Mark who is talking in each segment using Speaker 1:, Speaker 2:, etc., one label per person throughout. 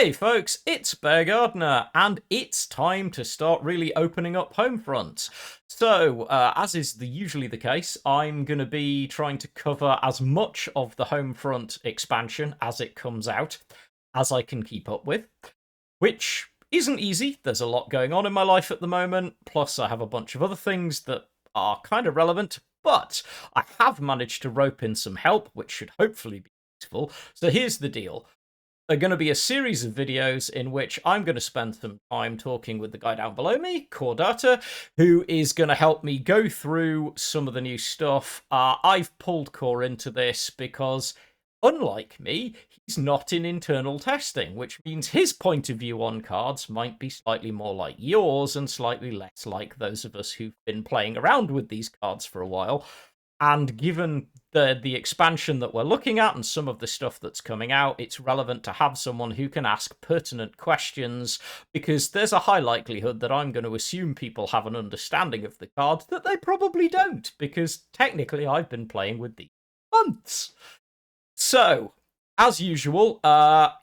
Speaker 1: Hey folks, it's Bear Gardner, and it's time to start really opening up Homefront. So, as is usually the case, I'm going to be trying to cover as much of the Homefront expansion as it comes out, as I can keep up with, which isn't easy. There's a lot going on in my life at the moment, plus I have a bunch of other things that are kind of relevant, but I have managed to rope in some help, which should hopefully be useful. So here's the deal. Are going to be a series of videos in which I'm going to spend some time talking with the guy down below me, CoreData, who is going to help me go through some of the new stuff. I've pulled Core into this because, unlike me, he's not in internal testing, which means his point of view on cards might be slightly more like yours and slightly less like those of us who've been playing around with these cards for a while. And given the expansion that we're looking at and some of the stuff that's coming out, it's relevant to have someone who can ask pertinent questions, because there's a high likelihood that I'm going to assume people have an understanding of the card that they probably don't, because technically I've been playing with these months. So, as usual,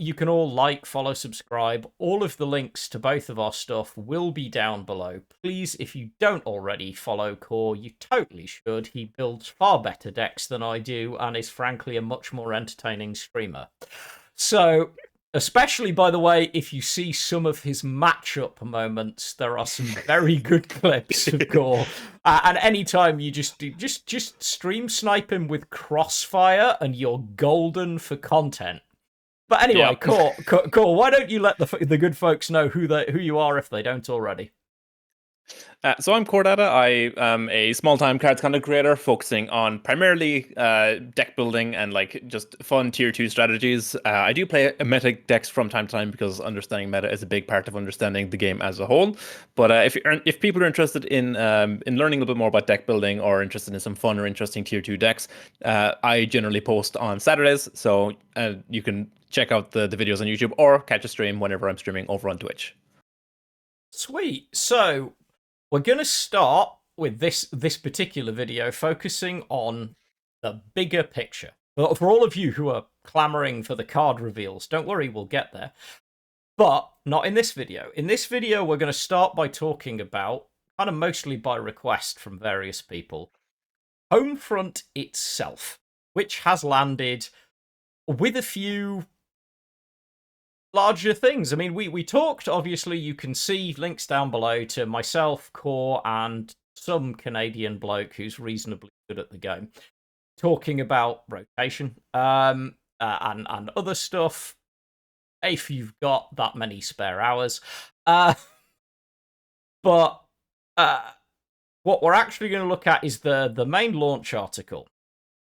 Speaker 1: you can all like, follow, subscribe. All of the links to both of our stuff will be down below. Please, if you don't already follow Core, you totally should. He builds far better decks than I do and is frankly a much more entertaining streamer. So, especially, by the way, if you see some of his matchup moments, there are some very good clips of Core. And anytime you just stream snipe him with Crossfire, and you're golden for content. But anyway, Core, why don't you let the good folks know who you are if they don't already?
Speaker 2: So I'm CoreData. I am a small-time cards content creator focusing on primarily deck building and like just fun tier 2 strategies. I do play meta decks from time to time because understanding meta is a big part of understanding the game as a whole. But if people are interested in learning a little bit more about deck building or interested in some fun or interesting tier 2 decks, I generally post on Saturdays. So you can check out the videos on YouTube or catch a stream whenever I'm streaming over on Twitch.
Speaker 1: Sweet. So we're going to start with this particular video focusing on the bigger picture. But for all of you who are clamoring for the card reveals, don't worry, we'll get there. But not in this video. In this video, we're going to start by talking about, kind of mostly by request from various people, Homefront itself, which has landed with a few larger things. I mean, we talked, obviously, you can see links down below to myself, Core, and some Canadian bloke who's reasonably good at the game, talking about rotation and other stuff, if you've got that many spare hours. But what we're actually going to look at is the main launch article.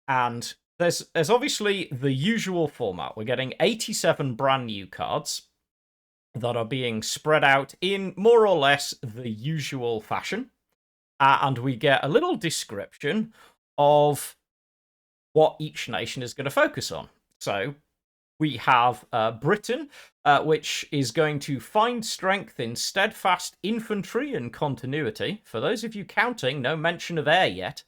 Speaker 1: And there's obviously the usual format. We're getting 87 brand new cards that are being spread out in more or less the usual fashion. And we get a little description of what each nation is going to focus on. So we have Britain, which is going to find strength in steadfast infantry and continuity. For those of you counting, no mention of air yet.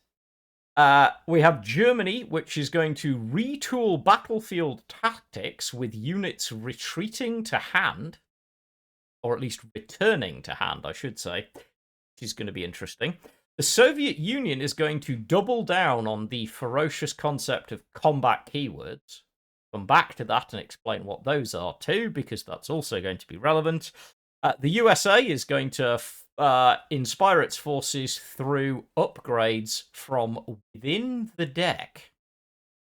Speaker 1: We have Germany, which is going to retool battlefield tactics with units retreating to hand, or at least returning to hand, I should say, which is going to be interesting. The Soviet Union is going to double down on the ferocious concept of combat keywords. Come back to that and explain what those are too, because that's also going to be relevant. The USA is going to inspire its forces through upgrades from within the deck.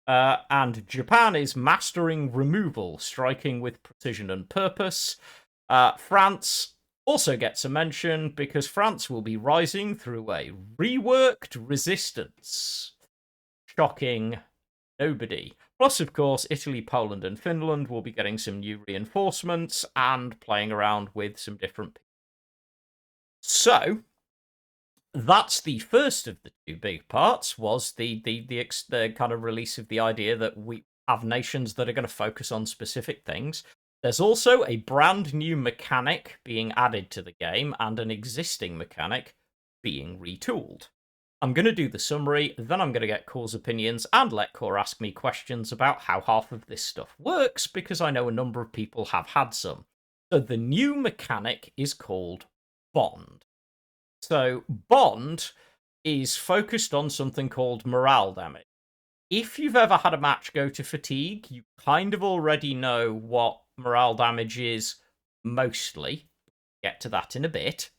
Speaker 1: And Japan is mastering removal, striking with precision and purpose. France also gets a mention because France will be rising through a reworked resistance. Shocking nobody. Plus, of course, Italy, Poland, and Finland will be getting some new reinforcements and playing around with some different people. So, that's the first of the two big parts, was the kind of release of the idea that we have nations that are going to focus on specific things. There's also a brand new mechanic being added to the game and an existing mechanic being retooled. I'm going to do the summary, then I'm going to get Core's opinions and let Core ask me questions about how half of this stuff works, because I know a number of people have had some. So the new mechanic is called Bond. So Bond is focused on something called morale damage. If you've ever had a match go to fatigue, you kind of already know what morale damage is mostly. Get to that in a bit.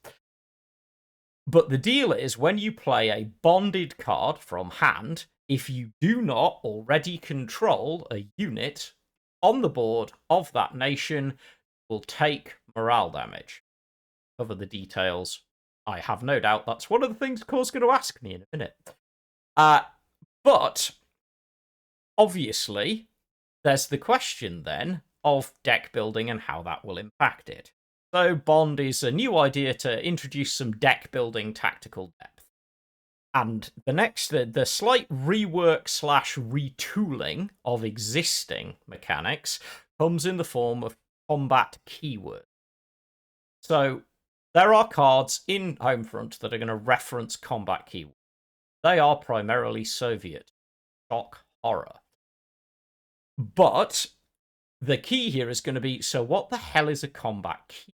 Speaker 1: But the deal is, when you play a bonded card from hand, if you do not already control a unit on the board of that nation, you will take morale damage. Cover the details. I have no doubt that's one of the things Core's going to ask me in a minute. But obviously, there's the question then of deck building and how that will impact it. So Bond is a new idea to introduce some deck building tactical depth. And the slight rework / retooling of existing mechanics comes in the form of combat keywords. So there are cards in Homefront that are going to reference combat keywords. They are primarily Soviet. Shock, horror. But the key here is going to be, so what the hell is a combat key?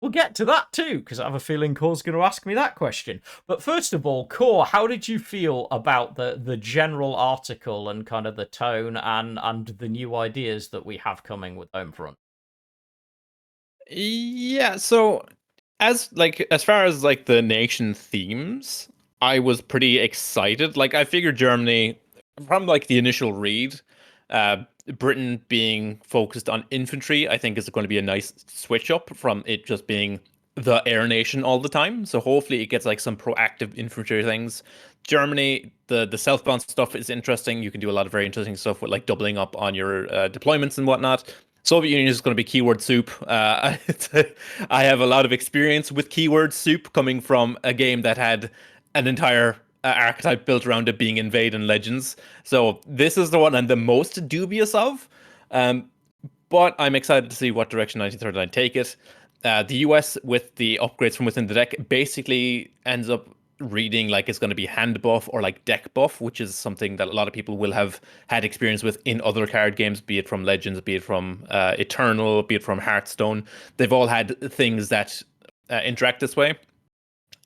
Speaker 1: We'll get to that too, because I have a feeling Core's going to ask me that question. But first of all, Core, how did you feel about the general article and kind of the tone and the new ideas that we have coming with Homefront?
Speaker 2: Yeah, so as far as like the nation themes, I was pretty excited. Like I figured Germany from like the initial read, uh Britain being focused on infantry, I think is going to be a nice switch up from it just being the air nation all the time. So hopefully it gets like some proactive infantry things. Germany, the southbound stuff is interesting. You can do a lot of very interesting stuff with like doubling up on your deployments and whatnot. Soviet Union is going to be keyword soup. I have a lot of experience with keyword soup coming from a game that had an entire archetype built around it being Invade and Legends. So this is the one I'm the most dubious of. Um, but I'm excited to see what direction 1939 take it. The US, with the upgrades from within the deck, basically ends up reading like it's going to be hand buff or like deck buff, which is something that a lot of people will have had experience with in other card games, be it from Legends, be it from Eternal, be it from Hearthstone. They've all had things that interact this way.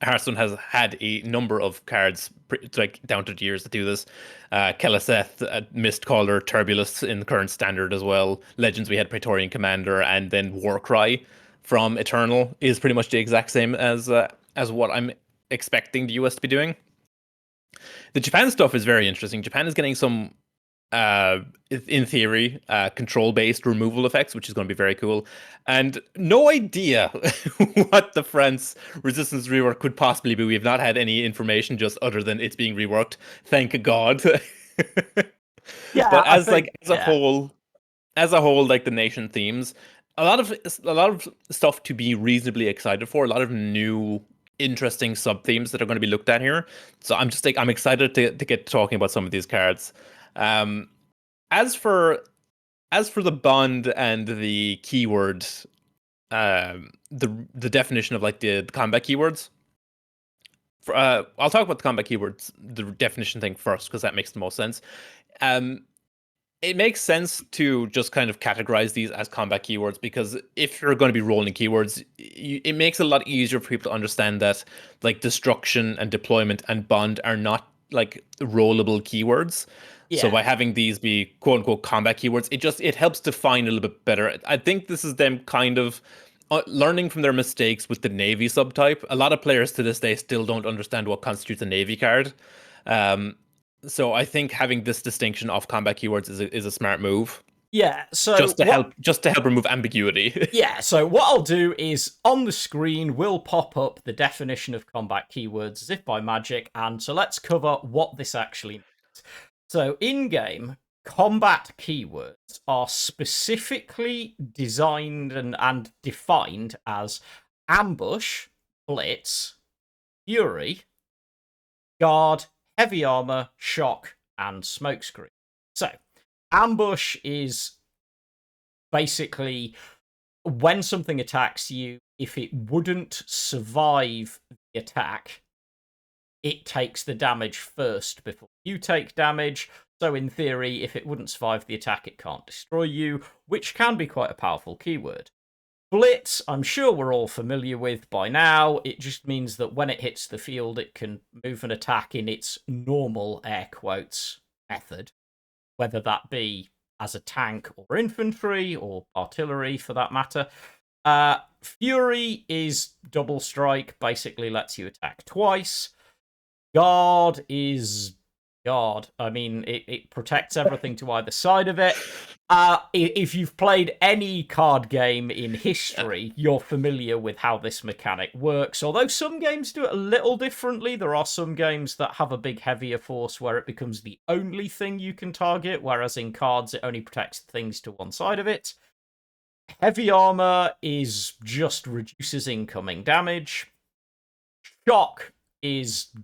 Speaker 2: Hearthstone has had a number of cards, like down to the years, that do this. Keleseth, Mistcaller, Turbulus in the current standard as well. Legends, we had Praetorian Commander, and then Warcry from Eternal is pretty much the exact same as what I'm expecting the US to be doing. The Japan stuff is very interesting. Japan is getting some in theory, control-based removal effects, which is going to be very cool. And no idea what the France resistance rework could possibly be. We have not had any information just other than it's being reworked. Thank God.
Speaker 1: Yeah,
Speaker 2: But
Speaker 1: I
Speaker 2: as
Speaker 1: think,
Speaker 2: as a whole, like the nation themes, a lot of stuff to be reasonably excited for. A lot of new interesting sub themes that are going to be looked at here. So I'm just like I'm excited to get talking about some of these cards. Um, as for the bond and the keyword, the definition of like the combat keywords. I'll talk about the combat keywords, the definition thing first, because that makes the most sense. Um, it makes sense to just kind of categorize these as combat keywords because if you're going to be rolling keywords, it makes it a lot easier for people to understand that like destruction and deployment and bond are not like rollable keywords. So
Speaker 1: yeah.
Speaker 2: by having these be quote unquote combat keywords, it helps define a little bit better. I think this is them kind of learning from their mistakes with the Navy subtype. A lot of players to this day still don't understand what constitutes a Navy card. Um, so I think having this distinction of combat keywords is a smart move,
Speaker 1: Yeah, so what
Speaker 2: just to help remove ambiguity.
Speaker 1: Yeah, so what I'll do is on the screen will pop up the definition of combat keywords as if by magic, and so let's cover what this actually means. So in game, combat keywords are specifically designed and defined as ambush, blitz, fury, guard, heavy armor, shock, and smokescreen. So ambush is basically when something attacks you, if it wouldn't survive the attack, it takes the damage first before you take damage. So in theory, if it wouldn't survive the attack, it can't destroy you, which can be quite a powerful keyword. Blitz, I'm sure we're all familiar with by now. It just means that when it hits the field, it can move an attack in its normal, air quotes, method, whether that be as a tank or infantry or artillery for that matter. Fury is double strike, basically lets you attack twice. Guard is guard. I mean, it protects everything to either side of it. If you've played any card game in history, you're familiar with how this mechanic works. Although some games do it a little differently. There are some games that have a big heavier force where it becomes the only thing you can target, whereas in cards it only protects things to one side of it. Heavy armor is just reduces incoming damage. Shock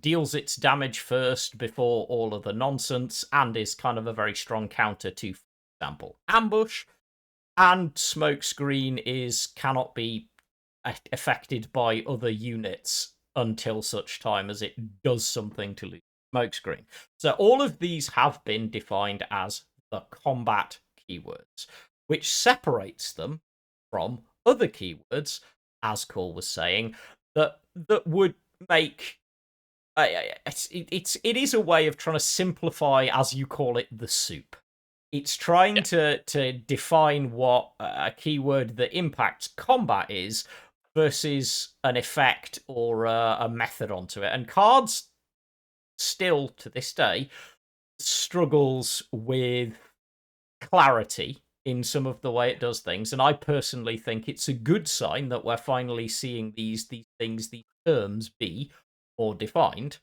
Speaker 1: deals its damage first before all of the nonsense, and is kind of a very strong counter to, for example, ambush. And smokescreen cannot be affected by other units until such time as it does something to lose smokescreen. So all of these have been defined as the combat keywords, which separates them from other keywords, as Cole was saying, that would make it is a way of trying to simplify, as you call it, the soup. It's trying to define what a keyword that impacts combat is versus an effect or a method onto it. And cards still to this day struggles with clarity in some of the way it does things, and I personally think it's a good sign that we're finally seeing these things, these terms, be more defined.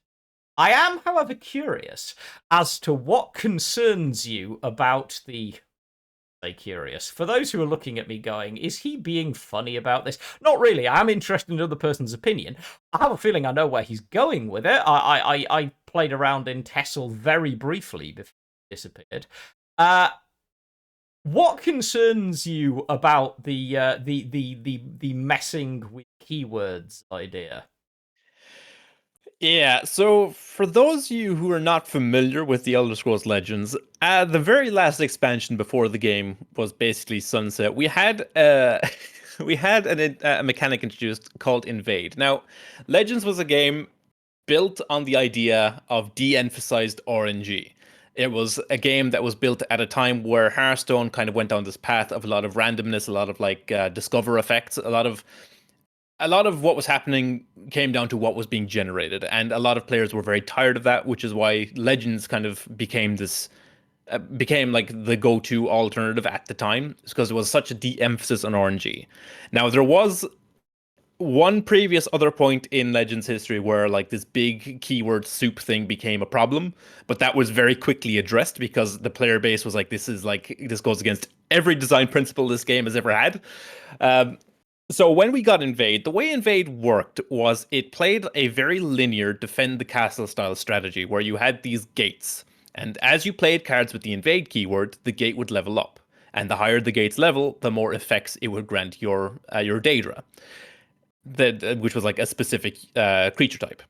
Speaker 1: I am, however, curious as to what concerns you about the. Say curious. For those who are looking at me going, is he being funny about this? Not really. I am interested in another person's opinion. I have a feeling I know where he's going with it. I played around in Tessel very briefly before it disappeared. What concerns you about the messing with keywords idea?
Speaker 2: Yeah, so for those of you who are not familiar with the Elder Scrolls Legends, the very last expansion before the game was basically sunset. We had we had a mechanic introduced called Invade. Now, Legends was a game built on the idea of de-emphasized RNG. It was a game that was built at a time where Hearthstone kind of went down this path of a lot of randomness, a lot of like discover effects, a lot of what was happening came down to what was being generated, and a lot of players were very tired of that, which is why Legends kind of became became like the go-to alternative at the time, because it was such a de-emphasis on RNG. Now there was one previous other point in Legends history where like this big keyword soup thing became a problem, but that was very quickly addressed because the player base was like, this goes against every design principle this game has ever had. So when we got Invade, the way Invade worked was it played a very linear defend the castle style strategy where you had these gates. And as you played cards with the Invade keyword, the gate would level up. And the higher the gate's level, the more effects it would grant your Daedra, which was like a specific creature type.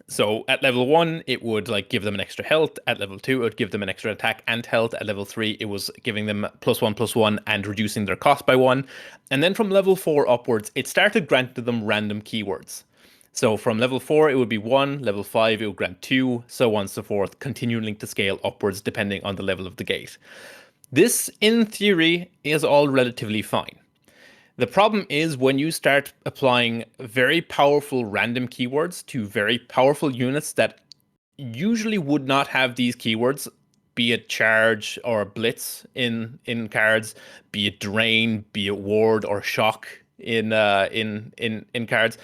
Speaker 2: So at level 1, it would like give them an extra health. At level 2, it would give them an extra attack and health. At level 3, it was giving them +1/+1 and reducing their cost by 1. And then from level 4 upwards, it started granting them random keywords. So from level 4, it would be 1, level 5, it would grant 2, so on and so forth, continuing to scale upwards depending on the level of the gate. This, in theory, is all relatively fine. The problem is when you start applying very powerful random keywords to very powerful units that usually would not have these keywords, be it charge or blitz in cards, be it drain, be it ward or shock in cards.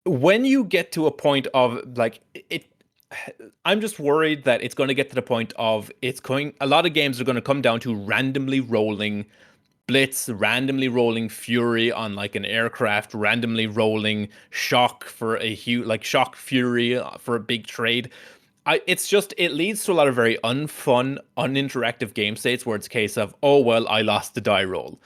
Speaker 2: When you get to a point of like it, I'm just worried that it's going to get to the point of a lot of games are going to come down to randomly rolling blitz, randomly rolling fury on like an aircraft, randomly rolling shock for a huge like shock fury for a big trade. It leads to a lot of very unfun, uninteractive game states where it's a case of, oh well, I lost the die roll.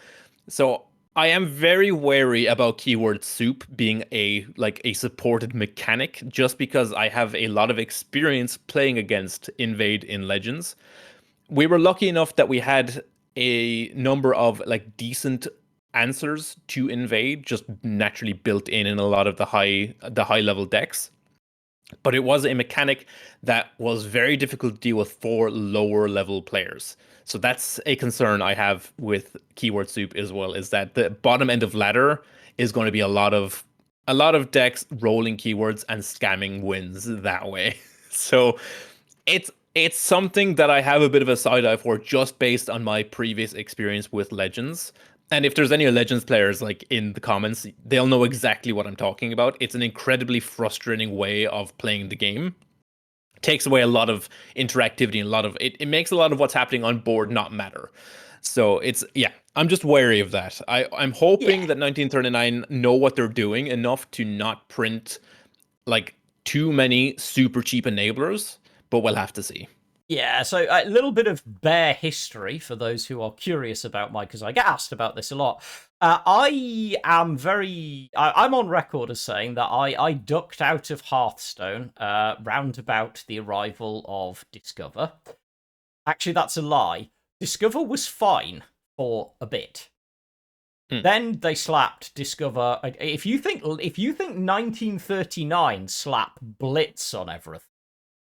Speaker 2: So I am very wary about keyword soup being a supported mechanic just because I have a lot of experience playing against Invade in Legends. We were lucky enough that we had a number of like decent answers to Invade just naturally built in a lot of the high level decks. But it was a mechanic that was very difficult to deal with for lower level players. So that's a concern I have with keyword soup as well, is that the bottom end of ladder is going to be a lot of decks rolling keywords and scamming wins that way. So it's something that I have a bit of a side eye for just based on my previous experience with Legends. And if there's any Legends players like in the comments, they'll know exactly what I'm talking about. It's an incredibly frustrating way of playing the game. It takes away a lot of interactivity and a lot of it makes a lot of what's happening on board not matter. So it's yeah, I'm just wary of that. I'm hoping
Speaker 1: Yeah.
Speaker 2: that 1939 know what they're doing enough to not print like too many super cheap enablers, but we'll have to see.
Speaker 1: Yeah, so a little bit of bare history for those who are curious about my, because I get asked about this a lot. I'm on record as saying that I ducked out of Hearthstone round about the arrival of Discover. Actually, that's a lie. Discover was fine for a bit.
Speaker 2: Hmm.
Speaker 1: Then they slapped Discover. If you think 1939 slap Blitz on everything,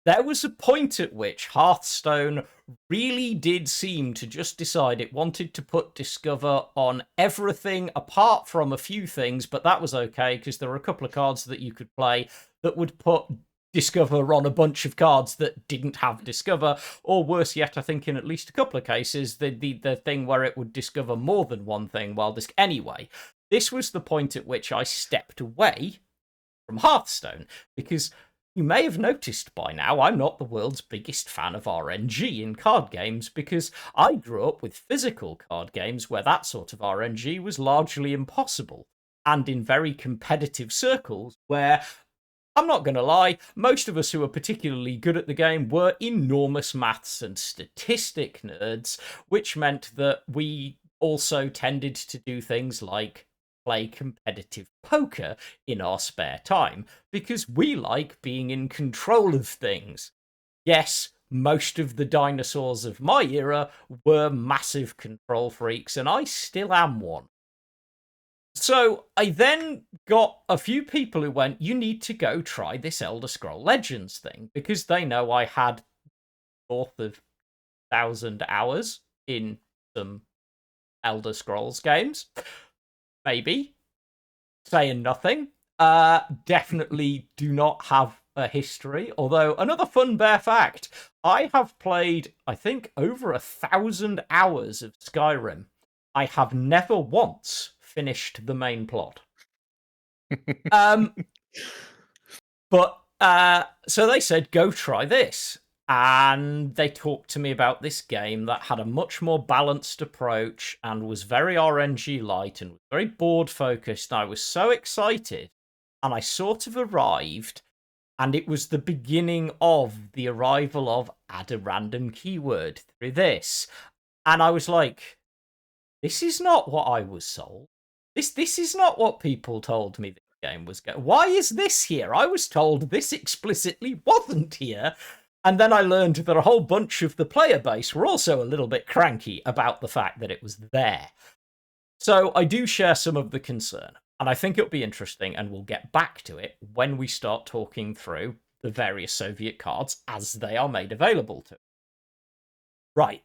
Speaker 1: there was a point at which Hearthstone really did seem to just decide it wanted to put Discover on everything apart from a few things, but that was okay because there were a couple of cards that you could play that would put Discover on a bunch of cards that didn't have Discover, or worse yet, I think in at least a couple of cases, the thing where it would discover more than one thing while anyway. This was the point at which I stepped away from Hearthstone because you may have noticed by now I'm not the world's biggest fan of RNG in card games because I grew up with physical card games where that sort of RNG was largely impossible, and in very competitive circles where, I'm not going to lie, most of us who are particularly good at the game were enormous maths and statistic nerds, which meant that we also tended to do things like play competitive poker in our spare time because we like being in control of things. Yes, most of the dinosaurs of my era were massive control freaks, and I still am one. So I then got a few people who went, "You need to go try this Elder Scroll Legends thing," because they know I had north of 1,000 hours in some Elder Scrolls games. Maybe. Saying nothing. Definitely do not have a history. Although, another fun bare fact, I have played, I think, over 1,000 hours of Skyrim. I have never once finished the main plot. Um, but so they said, go try this. And they talked to me about this game that had a much more balanced approach and was very RNG light and was very board focused. And I was so excited. And I sort of arrived, and it was the beginning of the arrival of add a random keyword through this. And I was like, this is not what I was sold. This is not what people told me this game was going. Why is this here? I was told this explicitly wasn't here. And then I learned that a whole bunch of the player base were also a little bit cranky about the fact that it was there. So I do share some of the concern, and I think it'll be interesting, and we'll get back to it when we start talking through the various Soviet cards as they are made available to. Right.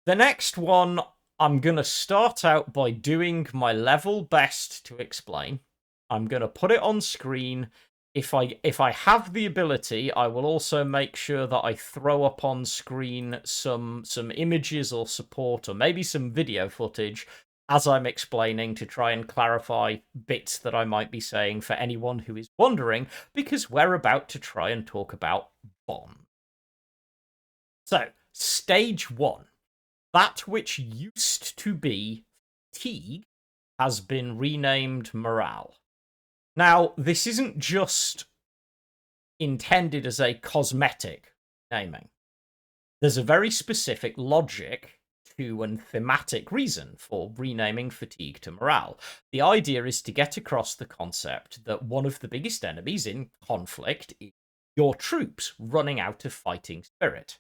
Speaker 1: The next one, I'm going to start out by doing my level best to explain. I'm going to put it on screen. If I have the ability, I will also make sure that I throw up on screen some images or support or maybe some video footage as I'm explaining to try and clarify bits that I might be saying for anyone who is wondering, because we're about to try and talk about Bond. So, stage 1. That which used to be fatigue has been renamed morale. Now, this isn't just intended as a cosmetic naming. There's a very specific logic to and thematic reason for renaming fatigue to morale. The idea is to get across the concept that one of the biggest enemies in conflict is your troops running out of fighting spirit.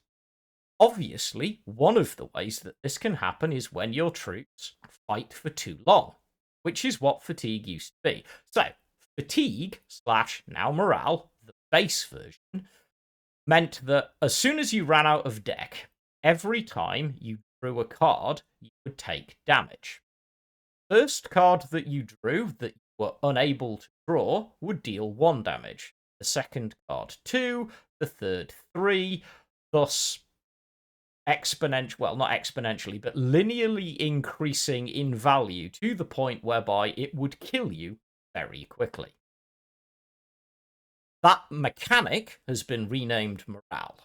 Speaker 1: Obviously, one of the ways that this can happen is when your troops fight for too long, which is what fatigue used to be. So, fatigue / now morale, the base version, meant that as soon as you ran out of deck, every time you drew a card, you would take damage. First card that you drew that you were unable to draw would deal 1 damage. The second card 2, the third 3, thus well, not exponentially, but linearly increasing in value to the point whereby it would kill you very quickly. That mechanic has been renamed morale.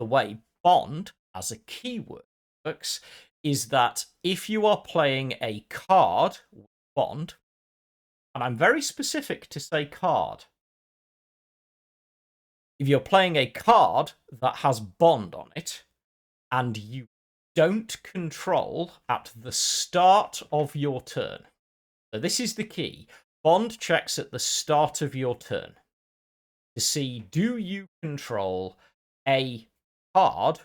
Speaker 1: The way bond as a keyword works is that if you are playing a card with bond, and I'm very specific to say card, if you're playing a card that has bond on it, and you don't control at the start of your turn. So this is the key. Bond checks at the start of your turn to see, do you control a card,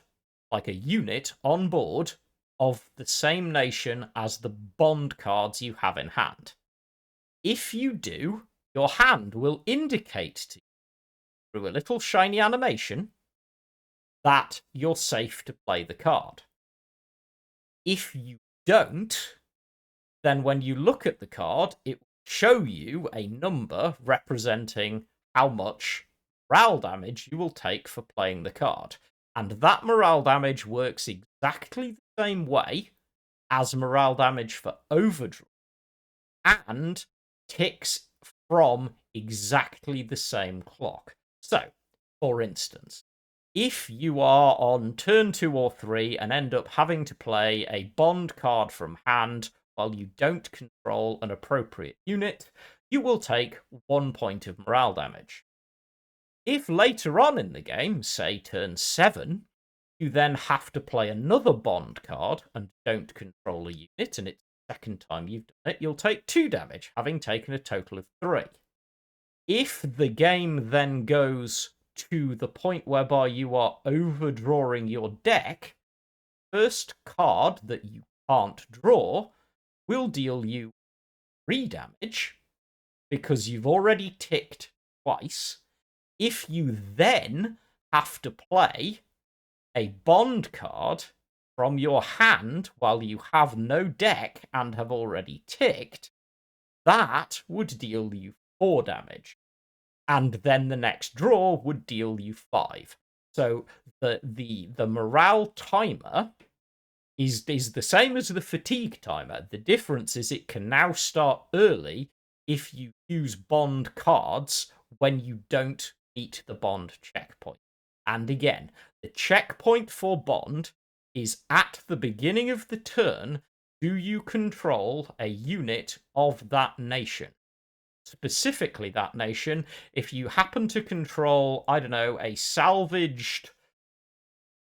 Speaker 1: like a unit on board, of the same nation as the bond cards you have in hand. If you do, your hand will indicate to you through a little shiny animation that you're safe to play the card. If you don't, then when you look at the card, it will show you a number representing how much morale damage you will take for playing the card. And that morale damage works exactly the same way as morale damage for overdraw, and ticks from exactly the same clock. So, for instance, if you are on turn 2 or 3 and end up having to play a bond card from hand while you don't control an appropriate unit, you will take 1 point of morale damage. If later on in the game, say turn 7, you then have to play another bond card and don't control a unit, and it's the second time you've done it, you'll take 2 damage, having taken a total of 3. If the game then goes to the point whereby you are overdrawing your deck, first card that you can't draw will deal you 3 damage because you've already ticked twice. If you then have to play a bond card from your hand while you have no deck and have already ticked, that would deal you 4 damage. And then the next draw would deal you 5. So the morale timer is the same as the fatigue timer. The difference is it can now start early if you use bond cards when you don't meet the bond checkpoint. And again, the checkpoint for bond is at the beginning of the turn. Do you control a unit of that nation? Specifically that nation, if you happen to control, I don't know, a salvaged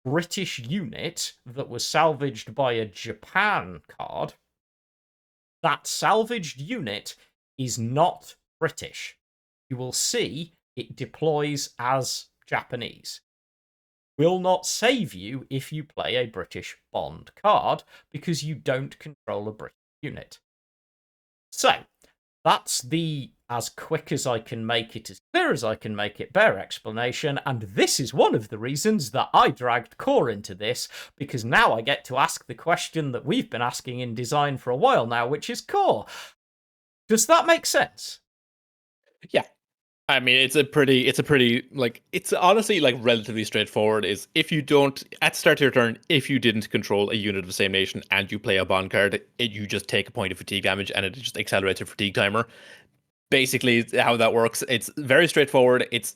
Speaker 1: British unit that was salvaged by a Japan card, that salvaged unit is not British. You will see it deploys as Japanese. Will not save you if you play a British bond card because you don't control a British unit. So, that's the as quick as I can make it, as clear as I can make it, bare explanation, and this is one of the reasons that I dragged Core into this, because now I get to ask the question that we've been asking in design for a while now, which is, Core, does that make sense?
Speaker 2: Yeah. I mean, it's honestly like relatively straightforward. Is if you don't, at the start of your turn, if you didn't control a unit of the same nation and you play a bond card, you just take a point of fatigue damage and it just accelerates your fatigue timer. Basically, how that works. It's very straightforward. It's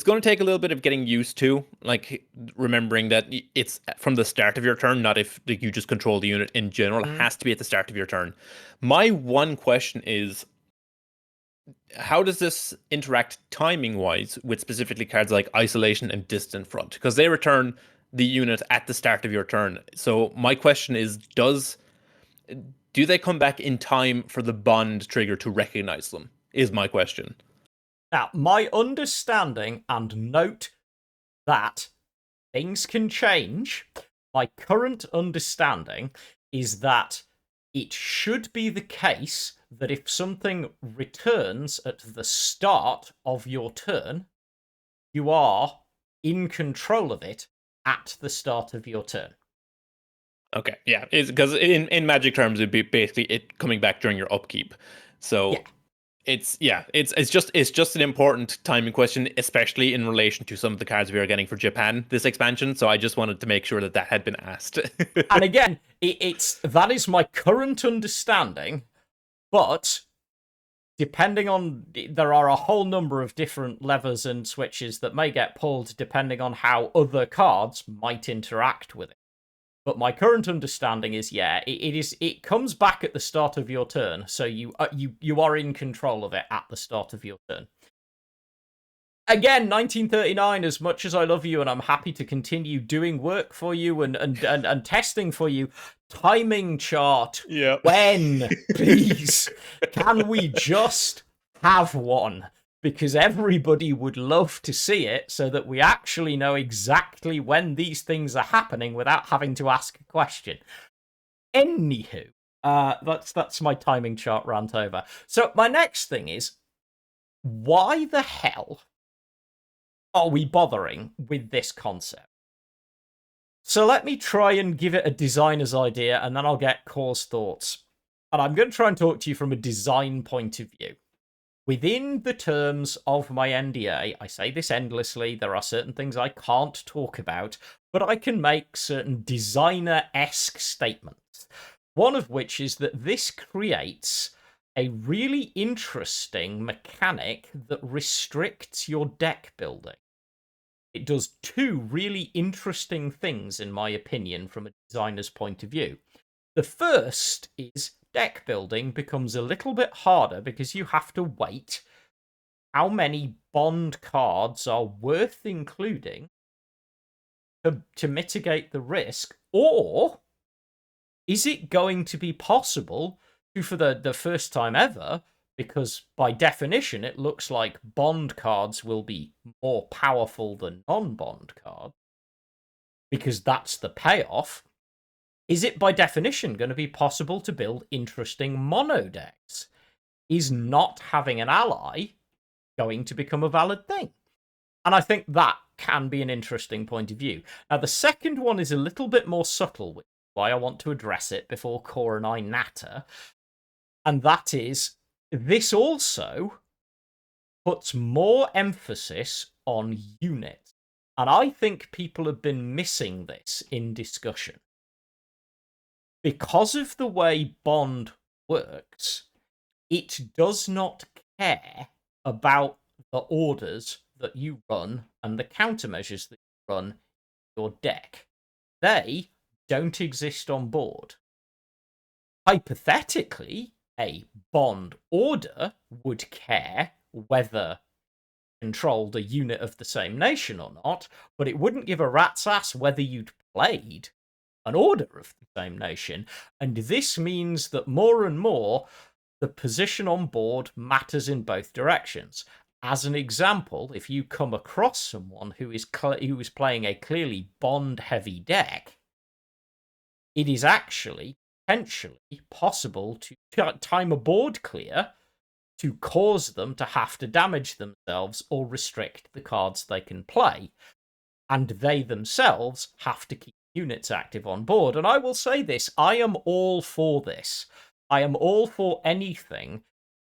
Speaker 2: going to take a little bit of getting used to, like remembering that it's from the start of your turn, not if like, you just control the unit in general. It has to be at the start of your turn. My one question is, how does this interact timing wise with specifically cards like Isolation and Distant Front? Because they return the unit at the start of your turn. So my question is, do they come back in time for the bond trigger to recognize them? Is my question.
Speaker 1: Now, my understanding, and note that things can change, my current understanding is that it should be the case that if something returns at the start of your turn, you are in control of it at the start of your turn.
Speaker 2: Okay, yeah, it's because in Magic terms, it'd be basically it coming back during your upkeep. So
Speaker 1: Yeah.
Speaker 2: it's just an important timing question, especially in relation to some of the cards we are getting for Japan this expansion. So I just wanted to make sure that that had been asked.
Speaker 1: And again, that is my current understanding, but depending on, there are a whole number of different levers and switches that may get pulled depending on how other cards might interact with it. But my current understanding is, it comes back at the start of your turn, so you are in control of it at the start of your turn. Again, 1939, as much as I love you and I'm happy to continue doing work for you and testing for you, timing chart.
Speaker 2: Yeah.
Speaker 1: When, please, can we just have one? Because everybody would love to see it so that we actually know exactly when these things are happening without having to ask a question. Anywho, that's my timing chart rant over. So my next thing is, why the hell are we bothering with this concept? So let me try and give it a designer's idea, and then I'll get Core's thoughts. And I'm going to try and talk to you from a design point of view. Within the terms of my NDA, I say this endlessly, there are certain things I can't talk about, but I can make certain designer-esque statements. One of which is that this creates a really interesting mechanic that restricts your deck building. It does two really interesting things, in my opinion, from a designer's point of view. The first is deck building becomes a little bit harder because you have to wait how many bond cards are worth including to mitigate the risk, or is it going to be possible to, for the first time ever, because by definition it looks like bond cards will be more powerful than non-bond cards, because that's the payoff. Is it by definition going to be possible to build interesting mono decks? Is not having an ally going to become a valid thing? And I think that can be an interesting point of view. Now, the second one is a little bit more subtle, which is why I want to address it before Core and I natter. And that is, this also puts more emphasis on units. And I think people have been missing this in discussion. Because of the way Bond works, it does not care about the orders that you run and the countermeasures that you run in your deck. They don't exist on board. Hypothetically, a Bond order would care whether controlled a unit of the same nation or not, but it wouldn't give a rat's ass whether you'd played an order of the same nation. And this means that more and more the position on board matters in both directions. As an example, if you come across someone who is playing a clearly bond heavy deck, it is actually potentially possible to time a board clear to cause them to have to damage themselves or restrict the cards they can play. And they themselves have to keep units active on board. And I will say this, I am all for this. I am all for anything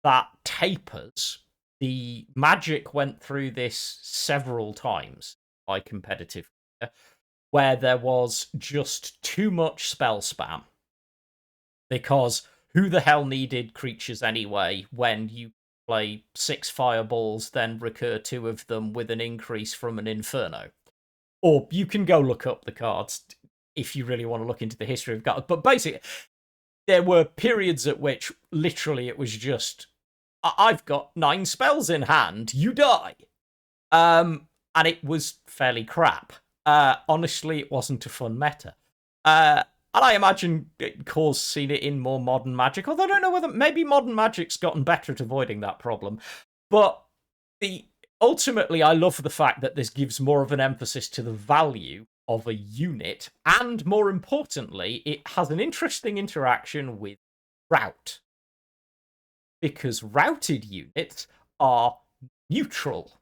Speaker 1: that tapers. The Magic went through this several times by competitive player, where there was just too much spell spam. Because who the hell needed creatures anyway when you play 6 fireballs, then recur 2 of them with an increase from an Inferno? Or you can go look up the cards if you really want to look into the history of cards. But basically, there were periods at which literally it was just, I've got 9 spells in hand, you die. And it was fairly crap. Honestly, it wasn't a fun meta. And I imagine Core's seen it in more modern Magic, although I don't know whether maybe modern Magic's gotten better at avoiding that problem. But the ultimately, I love the fact that this gives more of an emphasis to the value of a unit, and more importantly, it has an interesting interaction with route, because routed units are neutral,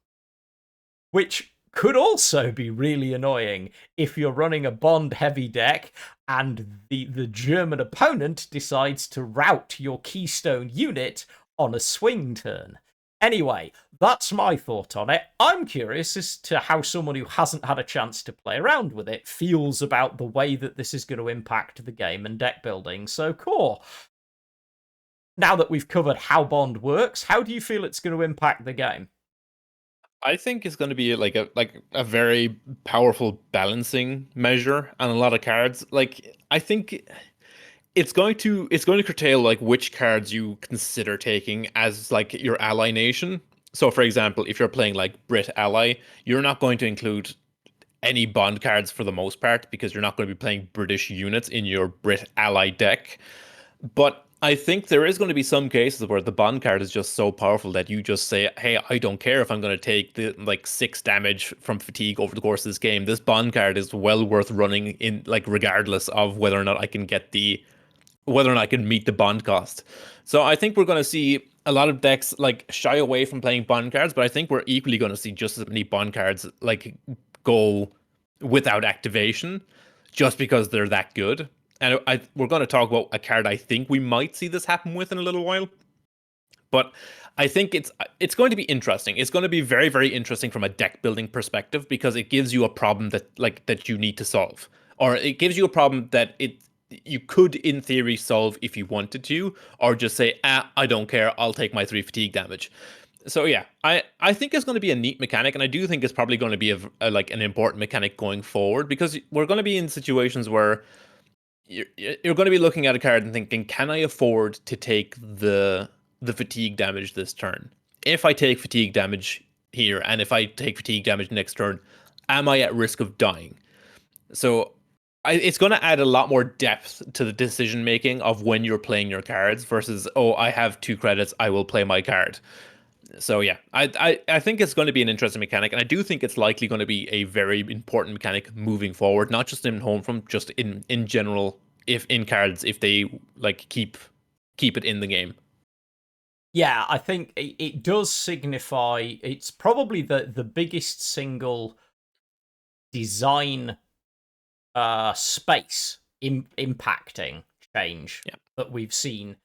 Speaker 1: which could also be really annoying if you're running a bond heavy deck and the German opponent decides to rout your keystone unit on a swing turn. Anyway, that's my thought on it. I'm curious as to how someone who hasn't had a chance to play around with it feels about the way that this is going to impact the game and deck building. So, Core, now that we've covered how Bond works, how do you feel it's going to impact the game?
Speaker 2: I think it's going to be like a very powerful balancing measure on a lot of cards. Like I think it's going to curtail like which cards you consider taking as like your ally nation. So for example, if you're playing like Brit ally, you're not going to include any bond cards for the most part because you're not going to be playing British units in your Brit ally deck. But I think there is going to be some cases where the bond card is just so powerful that you just say, "Hey, I don't care if I'm going to take the like 6 damage from fatigue over the course of this game. This bond card is well worth running in, like regardless of whether or not I can get the whether or not I can meet the bond cost." So I think we're going to see a lot of decks like shy away from playing bond cards, but I think we're equally going to see just as many bond cards like go without activation just because they're that good. And we're going to talk about a card I think we might see this happen with in a little while. But I think it's going to be interesting. It's going to be very, very interesting from a deck building perspective because it gives you a problem that you need to solve, or it gives you a problem that you could in theory solve if you wanted to, or just say, I don't care, I'll take my 3 fatigue damage. So yeah, I think it's going to be a neat mechanic, and I do think it's probably going to be like an important mechanic going forward because we're going to be in situations where you're going to be looking at a card and thinking, can I afford to take the fatigue damage this turn? If I take fatigue damage here, and if I take fatigue damage next turn, am I at risk of dying? So it's going to add a lot more depth to the decision making of when you're playing your cards versus, oh, I have 2 credits, I will play my card. So yeah, I think it's going to be an interesting mechanic, and I do think it's likely going to be a very important mechanic moving forward, not just in Homefront, just in general, if in cards, if they like keep it in the game.
Speaker 1: Yeah, I think it does signify it's probably the biggest single design space impacting change
Speaker 2: Yeah.
Speaker 1: that we've seen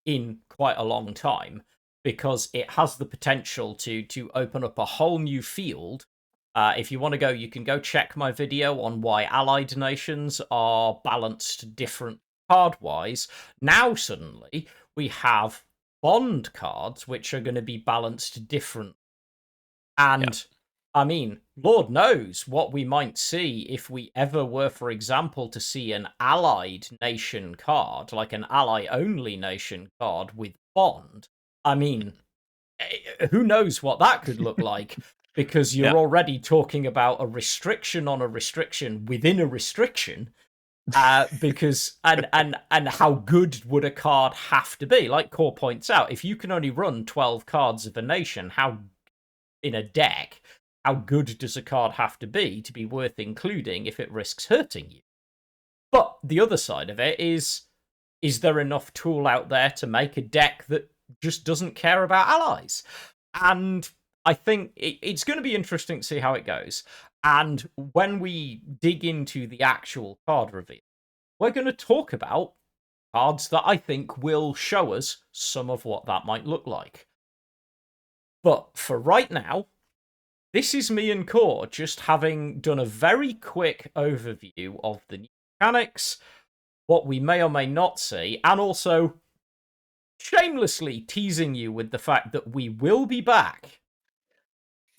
Speaker 1: in quite a long time, because it has the potential to open up a whole new field. If you want to go, you can go check my video on why allied nations are balanced different card wise. Now suddenly we have bond cards which are going to be balanced different,
Speaker 2: Yeah.
Speaker 1: and I mean, Lord knows what we might see if we ever were, for example, to see an allied nation card, like an ally only nation card with Bond. I mean, who knows what that could look like? Because you're
Speaker 2: Yeah.
Speaker 1: already talking about a restriction on a restriction within a restriction. Because and how good would a card have to be? Like Core points out, if you can only run 12 cards of a nation, how in a deck, how good does a card have to be worth including if it risks hurting you? But the other side of it is there enough tool out there to make a deck that just doesn't care about allies? And I think it's going to be interesting to see how it goes. And when we dig into the actual card reveal, we're going to talk about cards that I think will show us some of what that might look like. But for right now, this is me and Core just having done a very quick overview of the new mechanics, what we may or may not see, and also shamelessly teasing you with the fact that we will be back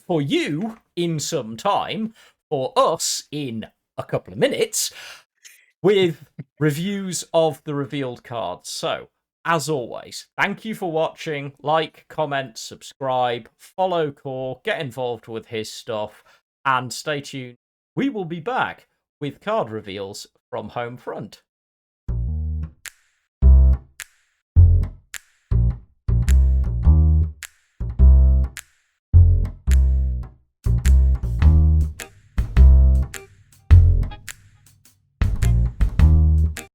Speaker 1: for you in some time, for us in a couple of minutes, with reviews of the revealed cards. So, as always, thank you for watching. Like, comment, subscribe, follow Core, get involved with his stuff, and stay tuned we will be back with card reveals from Homefront.